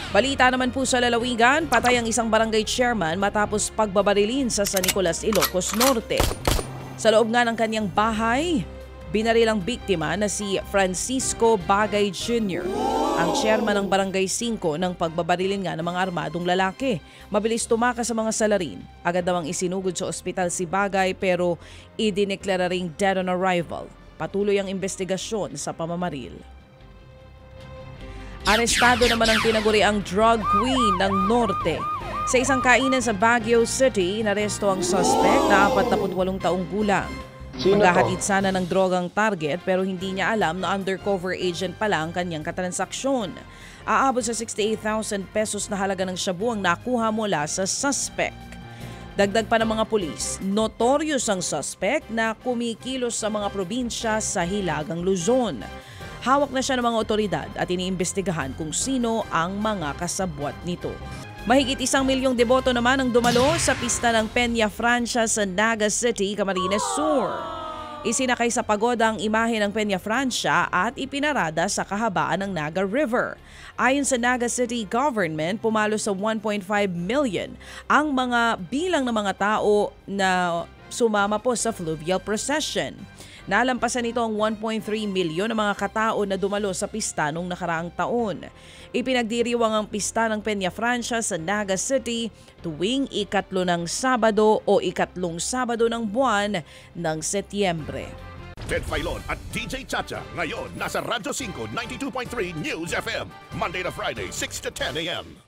Balita naman po sa lalawigan, patay ang isang barangay chairman matapos pagbabarilin sa San Nicolas, Ilocos Norte. Sa loob nga ng kanyang bahay, binaril ang biktima na si Francisco Bagay Jr., ang chairman ng Barangay 5 ng pagbabarilin nga ng mga armadong lalaki. Mabilis tumakas sa mga salarin. Agad namang isinugod sa ospital si Bagay pero idineklara ring dead on arrival. Patuloy ang investigasyon sa pamamaril. Arestado naman ang tinaguriang drug queen ng Norte. Sa isang kainan sa Baguio City, inaresto ang suspect na 48 taong gulang. Maghahatid sana ng drogang target pero hindi niya alam na undercover agent pala ang kanyang katransaksyon. Aabot sa 68,000 pesos na halaga ng shabu ang nakuha mula sa suspect. Dagdag pa ng mga pulis, notorious ang suspect na kumikilos sa mga probinsya sa Hilagang Luzon. Hawak na siya ng mga otoridad at iniimbestigahan kung sino ang mga kasabwat nito. Mahigit 1 milyong deboto naman ang dumalo sa pista ng Peña Francia sa Naga City, Camarines Sur. Isinakay sa pagoda ang imahe ng Peña Francia at ipinarada sa kahabaan ng Naga River. Ayon sa Naga City Government, pumalo sa 1.5 million ang mga bilang ng mga tao na sumama po sa fluvial procession. Nalampasan nito ang 1.3 milyon ng mga katao na dumalo sa pista noong nakaraang taon. Ipinagdiriwang ang pista ng Peña Francia sa Naga City tuwing ikatlo ng Sabado o ikatlong Sabado ng buwan ng Setyembre. Ted Filon at DJ Chacha ngayon nasa Radyo 5 92.3 News FM Monday to Friday 6 to 10 a.m.